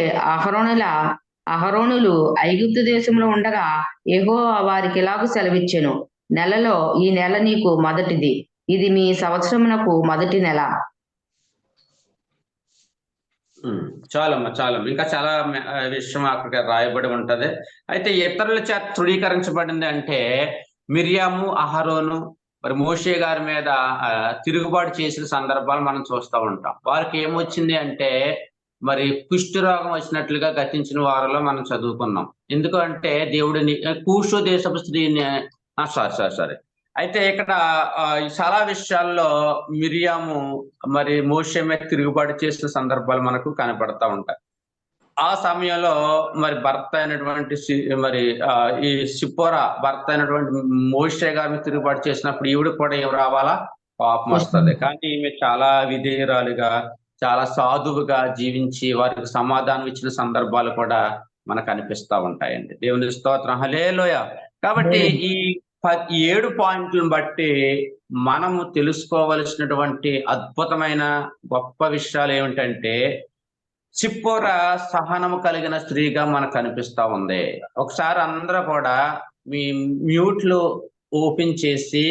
అహరోనులు ఐగుప్తు దేశంలో ఉండగా యెహోవా వారికి ఇలాగూ సెలవిచ్చెను, నెలలో ఈ నెల నీకు మొదటిది, ఇది మీ సంవత్సరమునకు మొదటి నెల. చాలమ్మా. ఇంకా చాలా విషయం అక్కడ రాయబడి ఉంటది. అయితే ఇతరుల చేత తృణీకరించబడింది అంటే, మిరియాము అహరోను మరి మోషే గారి మీద తిరుగుబాటు చేసిన సందర్భాలు మనం చూస్తూ ఉంటాం. వారికి ఏమొచ్చింది అంటే, మరి కుష్ఠు రోగం వచ్చినట్లుగా గతించిన వారిలో మనం చదువుకున్నాం. ఎందుకంటే దేవుడిని కూషు దేశపు స్త్రీని సారీ అయితే ఇక్కడ చాలా విషయాల్లో మిరియాము మరి మోషే మీద తిరుగుబాటు చేసిన సందర్భాలు మనకు కనపడతా ఉంటాయి. ఆ సమయంలో మరి భర్త అయినటువంటి ఈ సిప్పోరా భర్త అయినటువంటి మోషే గారి మీద తిరుగుబాటు చేసినప్పుడు ఈవిడ కూడా ఏం రావాలా, పాపం వస్తుంది. కానీ ఈమె చాలా విధేయురాలుగా, చాలా సాధువుగా జీవించి వారికి సమాధానం ఇచ్చిన సందర్భాలు కూడా మనకు అనిపిస్తా ఉంటాయండి. దేవుని స్తోత్రం, హల్లెలూయా. కాబట్టి ఈ 7 పాయింట్లను బట్టి మనము తెలుసుకోవలసినటువంటి అద్భుతమైన గొప్ప విషయాలు ఏమిటంటే, సిప్పోరా సహనము కలిగిన స్త్రీగా మనకు కనిపిస్తా ఉంది. ఒకసారి అందరూ కూడా మీ మ్యూట్లు ఓపెన్ చేసి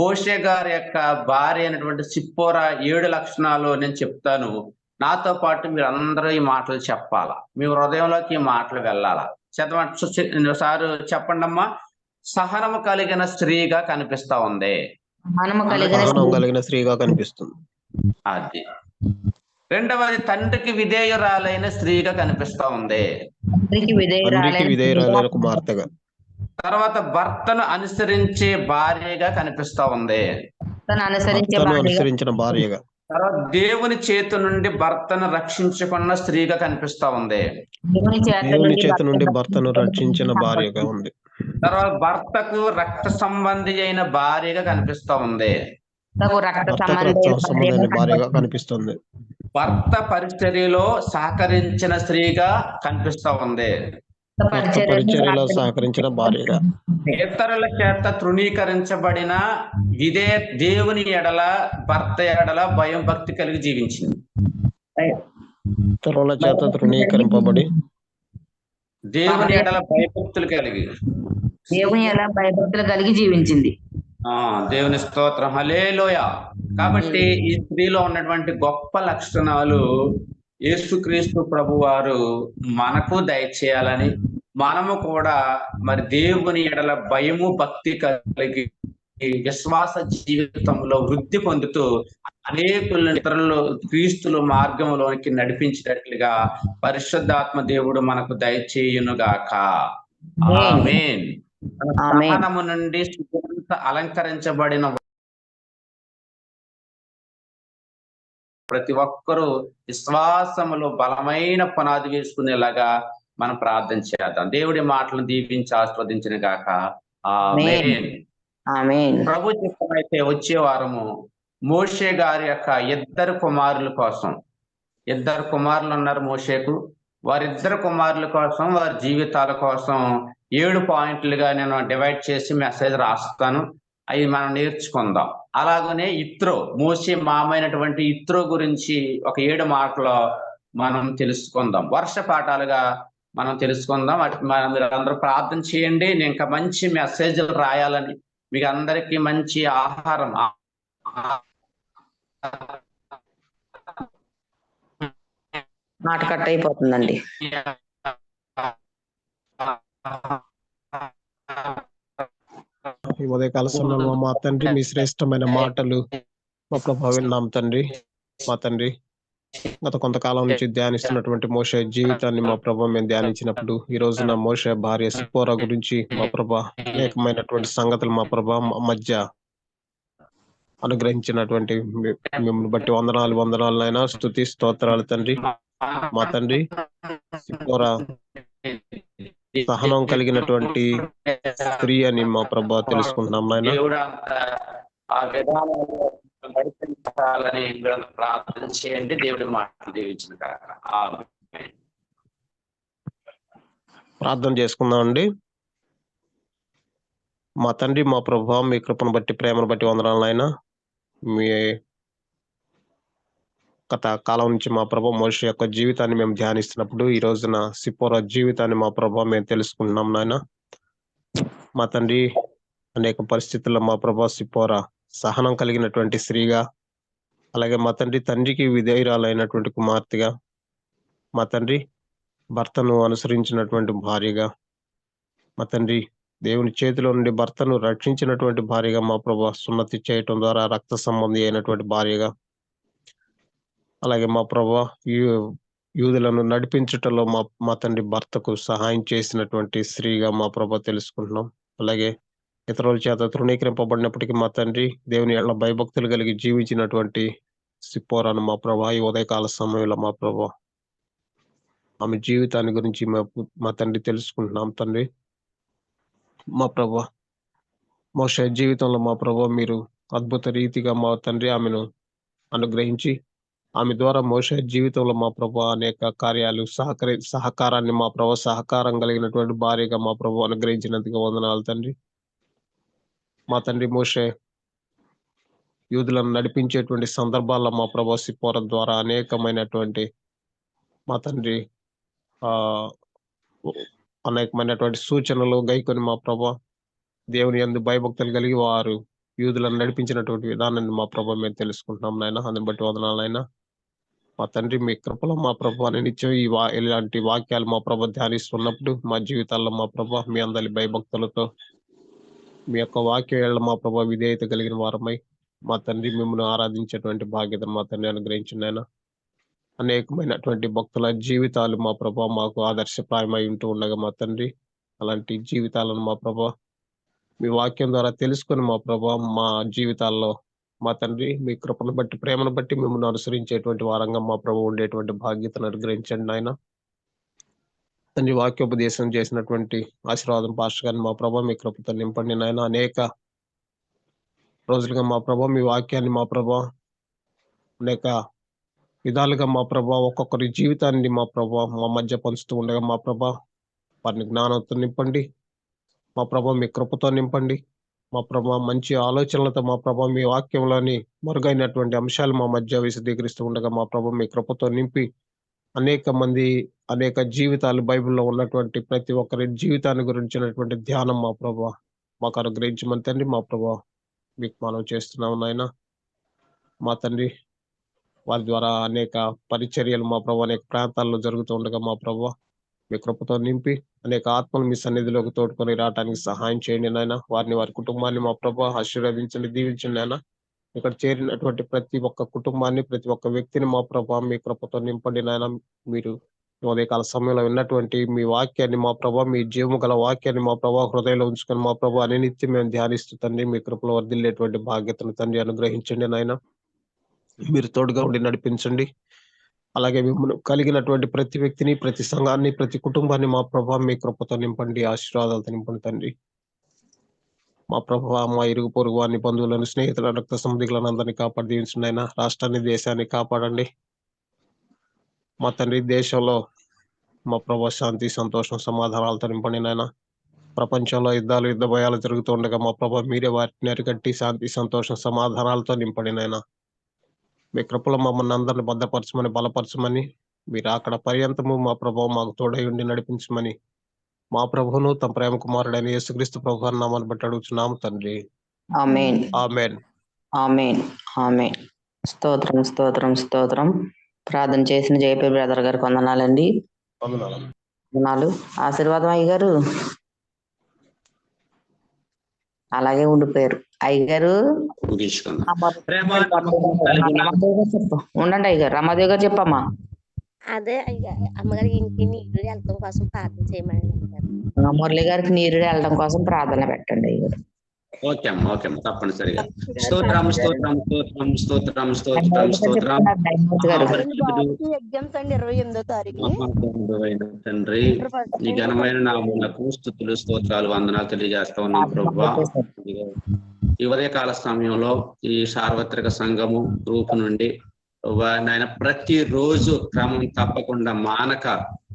మోషే గారి యొక్క భార్య అయినటువంటి సిప్పోరా 7 లక్షణాలు నేను చెప్తాను, నాతో పాటు మీరు అందరూ ఈ మాటలు చెప్పాలా, మీ హృదయంలోకి ఈ మాటలు వెళ్ళాలా. సారు చెప్పండమ్మా. సహనము కలిగిన స్త్రీగా కనిపిస్తా ఉంది. సహనము కలిగిన సహనం స్త్రీ. కలిగిన స్త్రీగా కనిపిస్తుంది. అది రెండవది తండ్రికి విధేయురాలైన స్త్రీగా కనిపిస్తా ఉంది. తండ్రికి తండ్రికి విధేయురాలైన విధేయురాలైన కుమార్తెగా, తర్వాత భర్తను అనుసరించే భార్యగా కనిపిస్తా ఉంది. భర్తను అనుసరించే భర్తను భార్యగా, అనుసరించిన భార్యగా, తర్వాత దేవుని చేతి నుండి భర్తను రక్షించుకున్న స్త్రీగా కనిపిస్తా ఉంది. దేవుని చేతి నుండి భర్తను రక్షించిన భార్యగా ఉంది. తర్వాత భర్తకు రక్త సంబంధి అయిన భార్యగా కనిపిస్తా ఉంది. రక్త భర్తకు రక్త సంబంధమైన భార్యగా కనిపిస్తుంది. భర్త పరిచర్యలో సహకరించిన స్త్రీగా కనిపిస్తా ఉంది. భర్త పరిచర్యలో సహకరించిన భార్యగా, ఇతరుల చేత తృణీకరించబడిన దేవుని ఎడల, భర్త ఎడల భయం భక్తి కలిగి జీవించింది. ఇతరుల చేత తృణీకరింపబడి దేవుని ఎడల భయభక్తులు కలిగి, దేవుని ఎలా భయభక్తులు కలిగి జీవించింది. దేవుని స్తోత్రం, హల్లెలూయా. కాబట్టి ఈ స్త్రీలో ఉన్నటువంటి గొప్ప లక్షణాలు యేసుక్రీస్తు ప్రభువారు మనకు దయచేయాలని, మనము కూడా మరి దేవుని ఎడల భయము భక్తి కలిగి విశ్వాస జీవితంలో వృద్ధి పొందుతూ అనేకులను ఇతరులు క్రీస్తుల మార్గంలోనికి నడిపించినట్లుగా పరిశుద్ధాత్మ దేవుడు మనకు దయచేయునుగాక. ఆమేన్. సహనము నుండి సుగంధ అలంకరించబడిన ప్రతి ఒక్కరూ విశ్వాసములో బలమైన పునాది వేసుకునేలాగా మనం ప్రార్థన చేద్దాం. దేవుడి మాటలను దీవించి ఆస్వాదించిన గాక. ఆమేన్. ఆమేన్. ప్రభు చిత్తమైతే వచ్చే వారము మోషే గారి యొక్క ఇద్దరు కుమారుల కోసం, ఇద్దరు కుమారులు ఉన్నారు మోషేకు, వారిద్దరు కుమారుల కోసం, వారి జీవితాల కోసం 7 పాయింట్లుగా నేను డివైడ్ చేసి మెసేజ్ రాస్తాను. అవి మనం నేర్చుకుందాం. అలాగనే ఇత్రో, మోషే మామైనటువంటి ఇత్రో గురించి ఒక 7 మాటలు మనం తెలుసుకుందాం. వర్ష పాఠాలుగా మనం తెలుసుకుందాం. మీరు అందరూ ప్రార్థన చేయండి. నేను ఇంకా మంచి మెసేజ్లు రాయాలని, మీకు అందరికీ మంచి ఆహారం మాట కట్ అయిపోతుందండి. ఈ ఉదయకాల సమయంలో మా తండ్రి, మీ శ్రేష్టమైన మాటలు మా ప్రభావ విన్నాం తండ్రి. మా తండ్రి, గత కొంతకాలం నుంచి ధ్యానిస్తున్నటువంటి మోషే జీవితాన్ని మా ప్రభా మేము ధ్యానించినప్పుడు, ఈ రోజున మోషే భార్య సిప్పోరా గురించి మా ప్రభా అనేకమైనటువంటి సంగతులు మా ప్రభా మధ్య అనుగ్రహించినటువంటి మిమ్మల్ని బట్టి వందనాలైనా, స్తుతి స్తోత్రాలు తండ్రి. మా తండ్రి, సిప్పోరా సహనం కలిగినటువంటి స్త్రీ అని మా ప్రభా తెలుసుకుంటున్నాం నాయన. నడిపించాలని ప్రార్థన చేయండి. దేవుడి మాటలు దీవించిన కాక. ప్రార్థన చేసుకుందామండి. మా తండ్రి, మా ప్రభా, మీ కృపను బట్టి, ప్రేమను బట్టి వందనాలు నాయన. మీ గత కాలం నుంచి మా ప్రభా మోషే యొక్క జీవితాన్ని మేము ధ్యానిస్తున్నప్పుడు, ఈ రోజున సిప్పోరా జీవితాన్ని మా ప్రభా మేము తెలుసుకుంటున్నాం నాయన. మా తండ్రి, అనేక పరిస్థితుల్లో మా ప్రభా సిప్పోరా సహనం కలిగినటువంటి స్త్రీగా, అలాగే మా తండ్రి తండ్రికి విధేయురాలైనటువంటి కుమార్తెగా, మా తండ్రి భర్తను అనుసరించినటువంటి భార్యగా, మా తండ్రి దేవుని చేతిలో నుండి భర్తను రక్షించినటువంటి భార్యగా, మా ప్రభా సున్నతి చేయటం ద్వారా రక్త సంబంధి అయినటువంటి భార్యగా, అలాగే మా ప్రభా యూదులను నడిపించటంలో మా తండ్రి భర్తకు సహాయం చేసినటువంటి స్త్రీగా మా ప్రభా తెలుసుకుంటున్నాం. అలాగే ఇతరుల చేత తృణీకరింపబడినప్పటికీ మా తండ్రి దేవుని ఎడల భయభక్తులు కలిగి జీవించినటువంటి సిప్పోరాను మా ప్రభా ఈ ఉదయకాల సమయంలో మా ప్రభా ఆమె జీవితాన్ని గురించి మా తండ్రి తెలుసుకుంటున్నాం తండ్రి. మా ప్రభా మోషే జీవితంలో మా ప్రభా మీరు అద్భుత రీతిగా మా తండ్రి ఆమెను అనుగ్రహించి, ఆమె ద్వారా మోషే జీవితంలో మా ప్రభా అనేక కార్యాలు సహకారాన్ని మా ప్రభా సహకారం కలిగినటువంటి భార్యగా మా ప్రభా అనుగ్రహించినందుకు వందనాలు తండ్రి. మా తండ్రి మోషే యూదులను నడిపించేటువంటి సందర్భాల్లో మా ప్రభా సిప్పోరా ద్వారా అనేకమైనటువంటి మా తండ్రి అనేకమైనటువంటి సూచనలు గైకొని మా ప్రభా దేవుని యందు భయభక్తులు కలిగి వారు యూదులను నడిపించినటువంటి విధానాన్ని మా ప్రభా మేము తెలుసుకుంటున్నాం నాయన. అందుని బట్టి వందనాలైనా. మా తండ్రి మీ కృపలో మా ప్రభా నిత్యం ఇలాంటి వాక్యాలు మా ప్రభా ధ్యానిస్తున్నప్పుడు మా జీవితాల్లో మా ప్రభా మీ అందరి భయభక్తులతో మీ యొక్క వాక్యాల మా ప్రభా విధేయత కలిగిన వారమై మా తండ్రి మిమ్మల్ని ఆరాధించేటువంటి బాధ్యతను మా తండ్రి అనుగ్రహించిన ఆయన అనేకమైనటువంటి భక్తుల జీవితాలు మా ప్రభా మాకు ఆదర్శప్రాయమై ఉంటూ ఉండగా మా తండ్రి అలాంటి జీవితాలను మా ప్రభా మీ వాక్యం ద్వారా తెలుసుకొని మా ప్రభా మా జీవితాల్లో మా తండ్రి మీ కృపను బట్టి ప్రేమను బట్టి మిమ్మల్ని అనుసరించేటువంటి వారంగా మా ప్రభు ఉండేటువంటి బాధ్యతను అనుగ్రహించండి ఆయన తండ్రి వాక్యోపదేశం చేసినటువంటి ఆశీర్వాదం పాస్టర్ గారిని మా ప్రభా మీ కృపతో నింపండి నాయన అనేక రోజులుగా మా ప్రభా మీ వాక్యాన్ని మా ప్రభా అనేక విధాలుగా మా ప్రభా ఒక్కొక్కరి జీవితాన్ని మా ప్రభా మా మధ్య పంచుతూ ఉండగా మా ప్రభా వారిని జ్ఞానంతో నింపండి మా ప్రభా మీ కృపతో నింపండి మా ప్రభా మంచి ఆలోచనలతో మా ప్రభా మీ వాక్యంలోని మరుగైనటువంటి అంశాలు మా మధ్య విశదీకరిస్తూ ఉండగా మా ప్రభా మీ కృపతో నింపి అనేక మంది అనేక జీవితాలు బైబిల్లో ఉన్నటువంటి ప్రతి ఒక్కరి జీవితాన్ని గురించినటువంటి ధ్యానం మా ప్రభా మాకు అనుగ్రహించమని తండ్రి మా ప్రభా మీకు మనం చేస్తున్నాం నాయన మా తండ్రి వారి ద్వారా అనేక పరిచర్యలు మా ప్రభా అనేక ప్రాంతాల్లో జరుగుతూ ఉండగా మా ప్రభా మీ కృపతో నింపి అనేక ఆత్మలు మీ సన్నిధిలోకి తోడుకొని రావడానికి సహాయం చేయండి నాయన వారిని వారి కుటుంబాన్ని మా ప్రభా ఆశీర్వదించండి దీవించండి నాయన ఇక్కడ చేరినటువంటి ప్రతి ఒక్క కుటుంబాన్ని ప్రతి ఒక్క వ్యక్తిని మా ప్రభా మీ కృపతో నింపండి నాయన మీరు ఉదయకాల సమయంలో విన్నటువంటి మీ వాక్యాన్ని మా ప్రభా మీ జీవము గల వాక్యాన్ని మా ప్రభా హృదయంలో ఉంచుకొని మా ప్రభా నిత్యం మేము ధ్యానిస్తూ తండ్రి మీ కృపలో వర్ధిల్లేటువంటి బాధ్యతను తండ్రి అనుగ్రహించండి నాయన మీరు తోడుగా ఉండి నడిపించండి అలాగే మిమ్మల్ని కలిగినటువంటి ప్రతి వ్యక్తిని ప్రతి సంఘాన్ని ప్రతి కుటుంబాన్ని మా ప్రభా మీ కృపతో నింపండి ఆశీర్వాదాలతో నింపండి తండ్రి మా ప్రభా మా ఇరుగు పొరుగు వారిని బంధువులను స్నేహితుల రక్త సంబంధికులను అందరినీ కాపాడి దీవించండి ఆయన రాష్ట్రాన్ని దేశాన్ని కాపాడండి మా తండ్రి దేశంలో మా ప్రభా శాంతి సంతోషం సమాధానాలతో నింపండి నాయన ప్రపంచంలో యుద్ధ భయాలు జరుగుతూ ఉండగా మా ప్రభా మీరే వాటిని అరికట్టి శాంతి సంతోషం సమాధానాలతో నింపండి నాయన మీ కృపలో మమ్మల్ని అందరిని భద్రపరచమని బలపరచమని మీరు అక్కడ పర్యంతము మా ప్రభావం మాకు తోడై ఉండి నడిపించమని మా ప్రభువును తమ ప్రేమ కుమారుడైన యేసుక్రీస్తు ప్రభు నామాన్ని బట్టి అడుగుతున్నాము తండ్రి ఆమేన్ ఆమేన్ ఆమేన్ ఆమేన్ స్తోత్రం స్తోత్రం స్తోత్రం ప్రార్థన చేసిన జయపే బ్రదర్ గారికి వందనాలండి వందనాలు ఆశీర్వాదం అయ్య గారు అలాగే ఉండిపోయారు అయ్యగారు ఉండండి అయ్యగారు రమాదేవి గారు చెప్పమ్మా అదే అమ్మగారికి ఇంటికి నీరు వెళ్ళడం కోసం ప్రార్థన చేయమని మురళి గారికి నీరు వెళ్ళడం కోసం ప్రార్థన పెట్టండి అయ్యగారు ఓకే అమ్మా తప్పనిసరిగా స్తోత్రం స్తోత్రం స్తోత్రం స్తోత్రం స్తోత్రం స్తోత్రం ఎగ్జామ్స్ అండి 28వ తారీఖు తండ్రి నీ ఘనమైన నామమునకు స్తుతులు స్తోత్రాలు వందనాలు తెలియజేస్తా ఉన్నాం ప్రభువా ఈ ఉదయకాల సమయంలో ఈ సార్వత్రిక సంఘము గ్రూప్ నుండి నాయన ప్రతిరోజు క్రమం తప్పకుండా మానక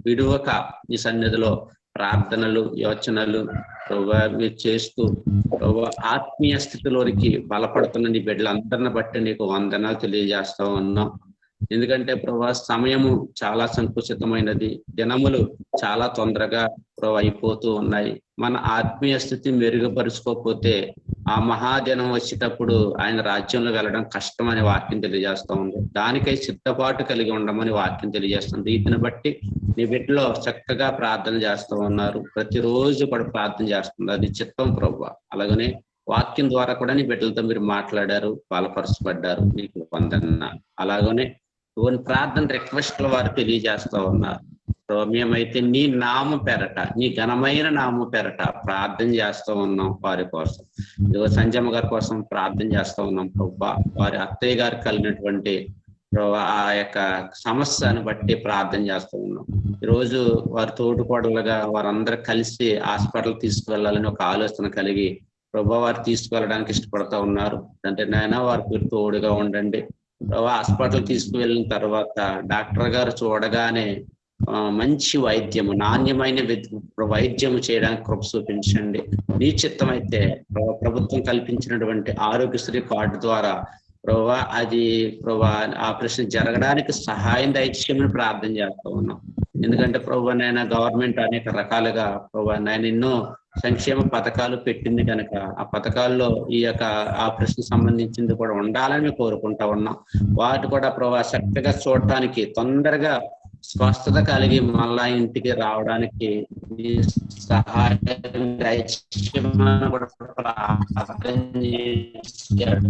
విడువక ఈ సన్నిధిలో ప్రార్థనలు యోచనలు మీరు చేస్తూ ఆత్మీయ స్థితిలోనికి బలపడుతున్న నీ బిడ్డలందరిని బట్టి నీకు వందనాలు తెలియజేస్తా ఉన్నాం ఎందుకంటే ప్రభా సమయము చాలా సంకుచితమైనది దినములు చాలా తొందరగా అయిపోతూ ఉన్నాయి మన ఆత్మీయ స్థితి మెరుగుపరుచుకోకపోతే ఆ మహాదినం వచ్చేటప్పుడు ఆయన రాజ్యంలో వెళ్ళడం కష్టం అని వాక్యం తెలియజేస్తా ఉంది దానికై సిద్ధపాటు కలిగి ఉండమని వాక్యం తెలియజేస్తుంది వీటిని బట్టి నీ బిడ్డలో చక్కగా ప్రార్థన చేస్తూ ఉన్నారు ప్రతిరోజు కూడా ప్రార్థన చేస్తుంది అది చిత్తం ప్రభు అలాగనే వాక్యం ద్వారా కూడా నీ బిడ్డలతో మీరు మాట్లాడారు బలపరచబడ్డారు నీకు వందన అలాగనే ప్రార్థన రిక్వెస్ట్ల వారు తెలియజేస్తా ఉన్నారు మేమైతే నీ నామం పెరట నీ ఘనమైన నామం పెరట ప్రార్థన చేస్తూ ఉన్నాం వారి కోసం ఇదిగో సంజయమ్మ గారి కోసం ప్రార్థన చేస్తూ ఉన్నాం ప్రభా వారి అత్తయ్య గారికి కలిగినటువంటి ఆ యొక్క సమస్యను బట్టి ప్రార్థన చేస్తూ ఉన్నాం ఈరోజు వారి తోడుకోడలుగా వారందరూ కలిసి హాస్పిటల్ తీసుకువెళ్ళాలని ఒక ఆలోచన కలిగి ప్రభా వారు తీసుకువెళ్ళడానికి ఇష్టపడతా ఉన్నారు అంటే నాయన వారికి తోడుగా ఉండండి హాస్పిటల్ తీసుకువెళ్ళిన తర్వాత డాక్టర్ గారు చూడగానే మంచి వైద్యము నాణ్యమైన వైద్యము చేయడానికి కృప చూపించండి నీ చిత్తం అయితే ప్రభుత్వం కల్పించినటువంటి ఆరోగ్యశ్రీ కార్డు ద్వారా ప్రభా అది ఆపరేషన్ జరగడానికి సహాయం దయచేయమని ప్రార్థన చేస్తూ ఉన్నాం ఎందుకంటే ప్రభు నాయన గవర్నమెంట్ అనేక రకాలుగా ప్రభు నాయన ఎన్నో సంక్షేమ పథకాలు పెట్టింది కనుక ఆ పథకాల్లో ఈ యొక్క ఆపరేషన్ సంబంధించింది కూడా ఉండాలని కోరుకుంటా ఉన్నాం. వాటి కూడా ప్రభు చక్కగా చూడటానికి తొందరగా స్వస్థత కలిగి మళ్ళా ఇంటికి రావడానికి సహాయం దయచేయమని కూడా ప్రార్థన చేశాడు.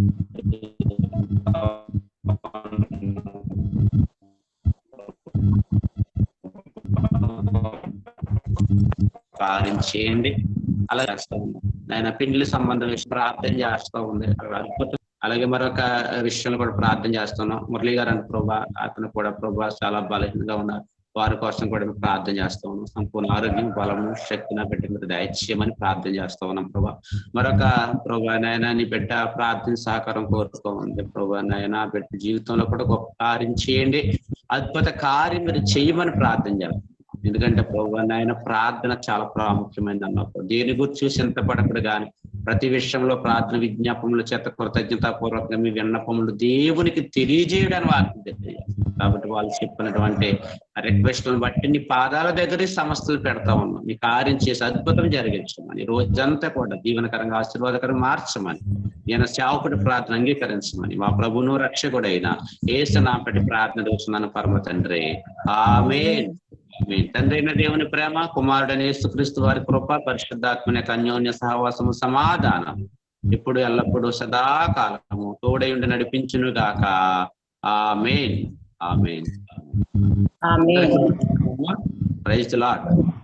కార్యం చేయండి. అలా చేస్తా ఉన్నాం ఆయన పిండ్లి సంబంధం ప్రార్థన చేస్తా ఉంది. అద్భుతం. అలాగే మరొక విషయంలో కూడా ప్రార్థన చేస్తున్నాం. మురళి గారు అని ప్రభా, అతను కూడా ప్రభా చాలా బలహీనంగా ఉన్నారు. వారి కోసం కూడా ప్రార్థన చేస్తా ఉన్నాం. సంపూర్ణ ఆరోగ్యం, బలము, శక్తిని బిడ్డ మీరు దయచేయమని ప్రార్థన చేస్తా ఉన్నాం ప్రభా. మరొక ప్రభా నాయన నీ బిడ్డ ప్రార్థన సహకారం కోరుతూ ఉంది ప్రభా నాయన. బిడ్డ జీవితంలో కూడా గొప్ప కార్యం చేయండి, అద్భుత కార్యం మీరు చేయమని ప్రార్థన చేస్తాం. ఎందుకంటే ప్రభు నాయన ప్రార్థన చాలా ప్రాముఖ్యమైనది అన్నప్పుడు దేని గురించి చూసి ఎంత పడకూడదు కానీ ప్రతి విషయంలో ప్రార్థన విజ్ఞాపముల చేత కృతజ్ఞతాపూర్వకంగా మీ విన్నపములు దేవునికి తెలియజేయడానికి వారికి తెలియజేయాలి. కాబట్టి వాళ్ళు చెప్పినటువంటి రిక్వెస్ట్లను బట్టి నీ పాదాల దగ్గర సమస్యలు పెడతా ఉన్నాం. నీ కార్యం చేసి అద్భుతం జరిగించమని, రోజంతా కూడా దీవెనకరంగా ఆశీర్వాదకరంగా మార్చమని, ఈయన సేవకుడి ప్రార్థన అంగీకరించమని మా ప్రభువును రక్షకుడైన యేసు నామమున ప్రార్థన చేస్తున్నాను పరమ తండ్రి. ఆమేన్. తండ్రి అయిన దేవుని ప్రేమ, కుమారుడైన యేసుక్రీస్తు వారి కృప, పరిశుద్ధాత్మని యొక్క అన్యోన్య సహవాసము, సమాధానం ఇప్పుడు ఎల్లప్పుడూ సదాకాలము తోడై ఉండి నడిపించును గాక. Amen. Amen. Amen. Praise the lord.